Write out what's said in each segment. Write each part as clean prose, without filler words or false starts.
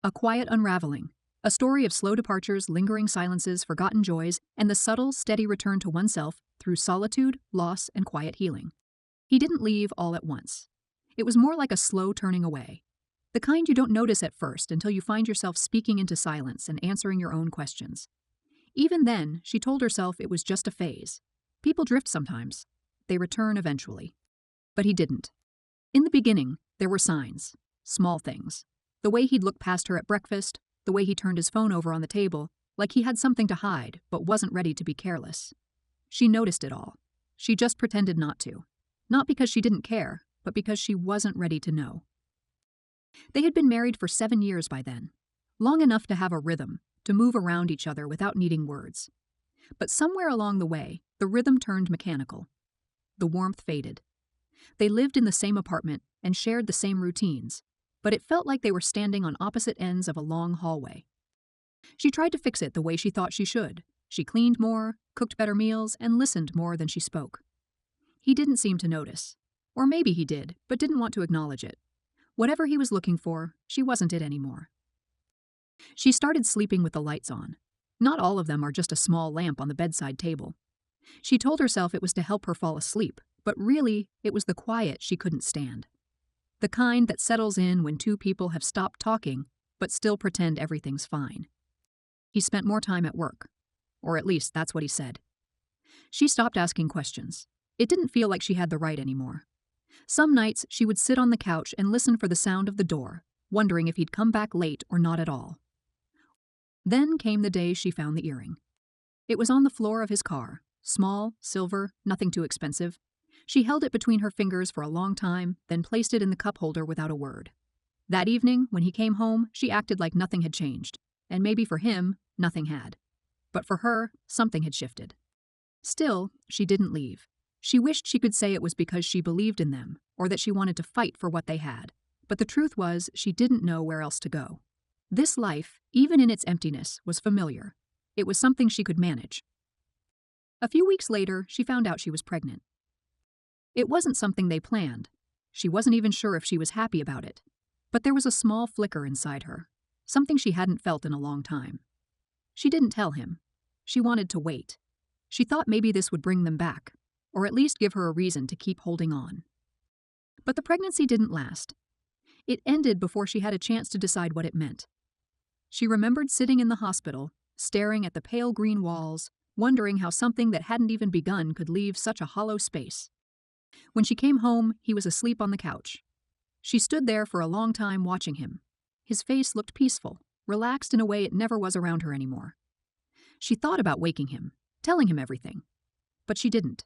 A quiet unraveling. A story of slow departures, lingering silences, forgotten joys, and the subtle, steady return to oneself through solitude, loss, and quiet healing. He didn't leave all at once. It was more like a slow turning away. The kind you don't notice at first until you find yourself speaking into silence and answering your own questions. Even then, she told herself it was just a phase. People drift sometimes. They return eventually. But he didn't. In the beginning, there were signs. Small things. The way he'd look past her at breakfast, the way he turned his phone over on the table, like he had something to hide but wasn't ready to be careless. She noticed it all. She just pretended not to. Not because she didn't care, but because she wasn't ready to know. They had been married for 7 years by then. Long enough to have a rhythm, to move around each other without needing words. But somewhere along the way, the rhythm turned mechanical. The warmth faded. They lived in the same apartment and shared the same routines, but it felt like they were standing on opposite ends of a long hallway. She tried to fix it the way she thought she should. She cleaned more, cooked better meals, and listened more than she spoke. He didn't seem to notice. Or maybe he did, but didn't want to acknowledge it. Whatever he was looking for, she wasn't it anymore. She started sleeping with the lights on. Not all of them are just a small lamp on the bedside table. She told herself it was to help her fall asleep, but really, it was the quiet she couldn't stand. The kind that settles in when two people have stopped talking, but still pretend everything's fine. He spent more time at work. Or at least that's what he said. She stopped asking questions. It didn't feel like she had the right anymore. Some nights she would sit on the couch and listen for the sound of the door, wondering if he'd come back late or not at all. Then came the day she found the earring. It was on the floor of his car, small, silver, nothing too expensive. She held it between her fingers for a long time, then placed it in the cup holder without a word. That evening, when he came home, she acted like nothing had changed, and maybe for him, nothing had. But for her, something had shifted. Still, she didn't leave. She wished she could say it was because she believed in them, or that she wanted to fight for what they had. But the truth was, she didn't know where else to go. This life, even in its emptiness, was familiar. It was something she could manage. A few weeks later, she found out she was pregnant. It wasn't something they planned. She wasn't even sure if she was happy about it. But there was a small flicker inside her, something she hadn't felt in a long time. She didn't tell him. She wanted to wait. She thought maybe this would bring them back, or at least give her a reason to keep holding on. But the pregnancy didn't last. It ended before she had a chance to decide what it meant. She remembered sitting in the hospital, staring at the pale green walls, wondering how something that hadn't even begun could leave such a hollow space. When she came home, he was asleep on the couch. She stood there for a long time watching him. His face looked peaceful, relaxed in a way it never was around her anymore. She thought about waking him, telling him everything. But she didn't.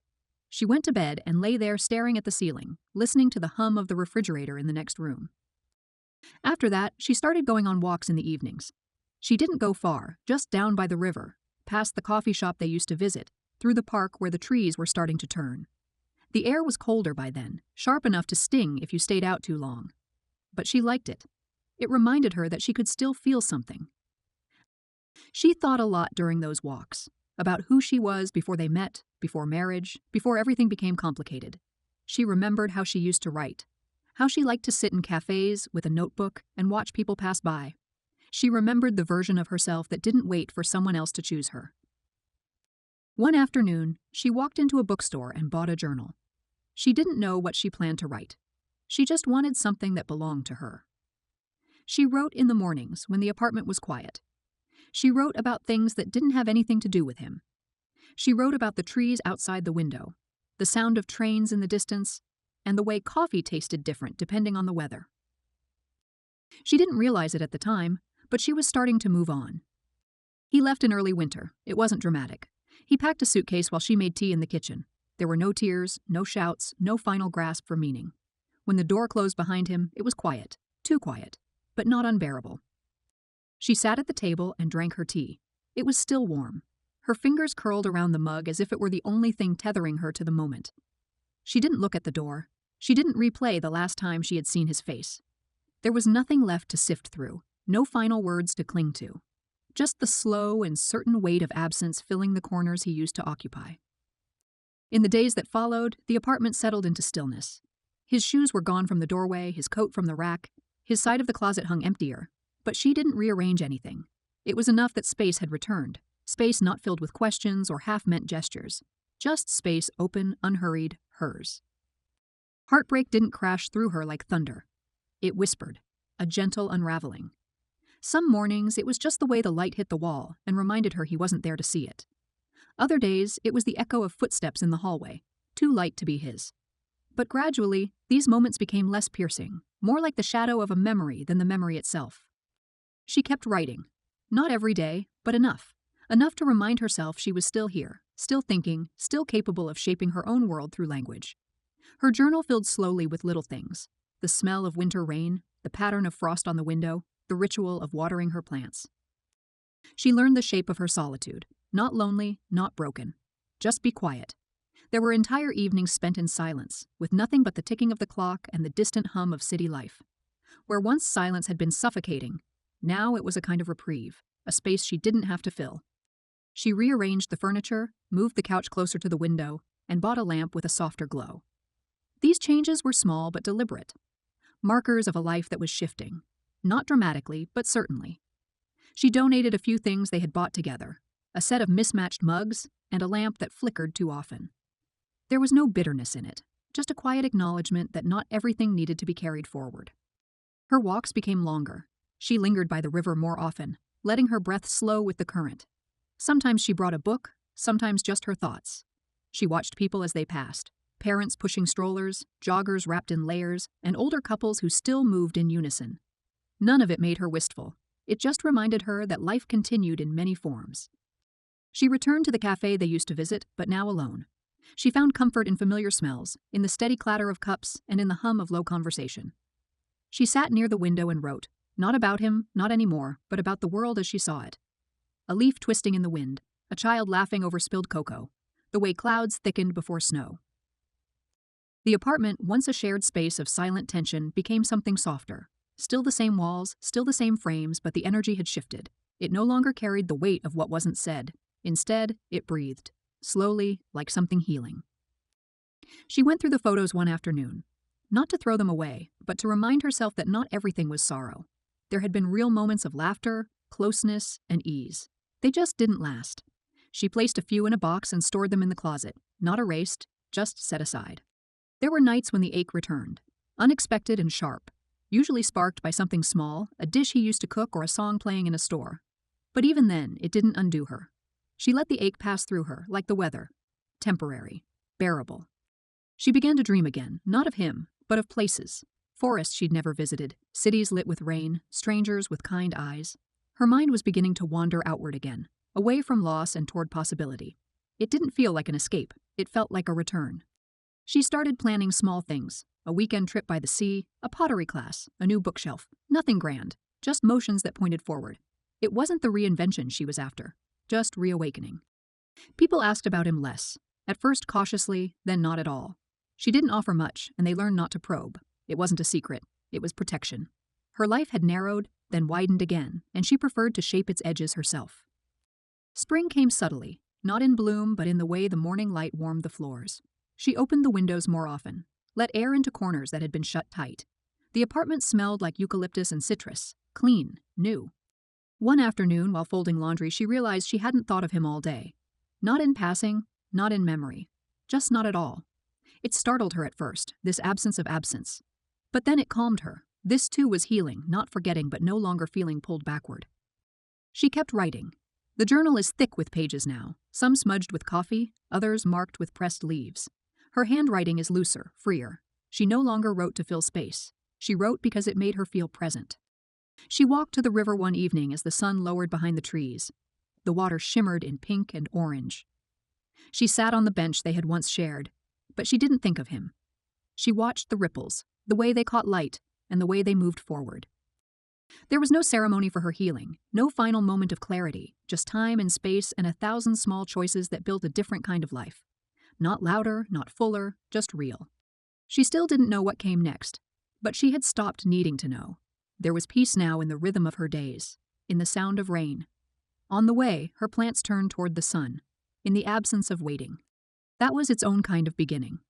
She went to bed and lay there staring at the ceiling, listening to the hum of the refrigerator in the next room. After that, she started going on walks in the evenings. She didn't go far, just down by the river, past the coffee shop they used to visit, through the park where the trees were starting to turn. The air was colder by then, sharp enough to sting if you stayed out too long. But she liked it. It reminded her that she could still feel something. She thought a lot during those walks, about who she was before they met, before marriage, before everything became complicated. She remembered how she used to write, how she liked to sit in cafes with a notebook and watch people pass by. She remembered the version of herself that didn't wait for someone else to choose her. One afternoon, she walked into a bookstore and bought a journal. She didn't know what she planned to write. She just wanted something that belonged to her. She wrote in the mornings when the apartment was quiet. She wrote about things that didn't have anything to do with him. She wrote about the trees outside the window, the sound of trains in the distance, and the way coffee tasted different depending on the weather. She didn't realize it at the time, but she was starting to move on. He left in early winter. It wasn't dramatic. He packed a suitcase while she made tea in the kitchen. There were no tears, no shouts, no final grasp for meaning. When the door closed behind him, it was quiet, too quiet, but not unbearable. She sat at the table and drank her tea. It was still warm. Her fingers curled around the mug as if it were the only thing tethering her to the moment. She didn't look at the door. She didn't replay the last time she had seen his face. There was nothing left to sift through, no final words to cling to. Just the slow and certain weight of absence filling the corners he used to occupy. In the days that followed, the apartment settled into stillness. His shoes were gone from the doorway, his coat from the rack. His side of the closet hung emptier, But she didn't rearrange anything. It was enough that space had returned, space not filled with questions or half-meant gestures, just space open, unhurried, hers. Heartbreak didn't crash through her like thunder. It whispered, a gentle unraveling. Some mornings, it was just the way the light hit the wall and reminded her he wasn't there to see it. Other days, it was the echo of footsteps in the hallway, too light to be his. But gradually, these moments became less piercing, more like the shadow of a memory than the memory itself. She kept writing. Not every day, but enough. Enough to remind herself she was still here, still thinking, still capable of shaping her own world through language. Her journal filled slowly with little things. The smell of winter rain, the pattern of frost on the window, the ritual of watering her plants. She learned the shape of her solitude. Not lonely, not broken. Just be quiet. There were entire evenings spent in silence, with nothing but the ticking of the clock and the distant hum of city life. Where once silence had been suffocating, now it was a kind of reprieve, a space she didn't have to fill. She rearranged the furniture, moved the couch closer to the window, and bought a lamp with a softer glow. These changes were small but deliberate, markers of a life that was shifting. Not dramatically, but certainly. She donated a few things they had bought together, a set of mismatched mugs and a lamp that flickered too often. There was no bitterness in it, just a quiet acknowledgement that not everything needed to be carried forward. Her walks became longer. She lingered by the river more often, letting her breath slow with the current. Sometimes she brought a book, sometimes just her thoughts. She watched people as they passed, parents pushing strollers, joggers wrapped in layers, and older couples who still moved in unison. None of it made her wistful. It just reminded her that life continued in many forms. She returned to the cafe they used to visit, but now alone. She found comfort in familiar smells, in the steady clatter of cups, and in the hum of low conversation. She sat near the window and wrote, not about him, not anymore, but about the world as she saw it. A leaf twisting in the wind, a child laughing over spilled cocoa, the way clouds thickened before snow. The apartment, once a shared space of silent tension, became something softer. Still the same walls, still the same frames, but the energy had shifted. It no longer carried the weight of what wasn't said. Instead, it breathed, slowly, like something healing. She went through the photos one afternoon, not to throw them away, but to remind herself that not everything was sorrow. There had been real moments of laughter, closeness, and ease. They just didn't last. She placed a few in a box and stored them in the closet, not erased, just set aside. There were nights when the ache returned, unexpected and sharp, usually sparked by something small, a dish he used to cook or a song playing in a store. But even then, it didn't undo her. She let the ache pass through her, like the weather. Temporary. Bearable. She began to dream again, not of him, but of places. Forests she'd never visited, cities lit with rain, strangers with kind eyes. Her mind was beginning to wander outward again, away from loss and toward possibility. It didn't feel like an escape. It felt like a return. She started planning small things, a weekend trip by the sea, a pottery class, a new bookshelf. Nothing grand, just motions that pointed forward. It wasn't the reinvention she was after, just reawakening. People asked about him less, at first cautiously, then not at all. She didn't offer much, and they learned not to probe. It wasn't a secret, it was protection. Her life had narrowed, then widened again, and she preferred to shape its edges herself. Spring came subtly, not in bloom, but in the way the morning light warmed the floors. She opened the windows more often, let air into corners that had been shut tight. The apartment smelled like eucalyptus and citrus, clean, new. One afternoon, while folding laundry, she realized she hadn't thought of him all day. Not in passing, not in memory, just not at all. It startled her at first, this absence of absence. But then it calmed her. This too was healing, not forgetting but no longer feeling pulled backward. She kept writing. The journal is thick with pages now, some smudged with coffee, others marked with pressed leaves. Her handwriting is looser, freer. She no longer wrote to fill space. She wrote because it made her feel present. She walked to the river one evening as the sun lowered behind the trees. The water shimmered in pink and orange. She sat on the bench they had once shared, but she didn't think of him. She watched the ripples, the way they caught light, and the way they moved forward. There was no ceremony for her healing, no final moment of clarity, just time and space and 1,000 small choices that built a different kind of life. Not louder, not fuller, just real. She still didn't know what came next, but she had stopped needing to know. There was peace now in the rhythm of her days, in the sound of rain. On the way, her plants turned toward the sun, in the absence of waiting. That was its own kind of beginning.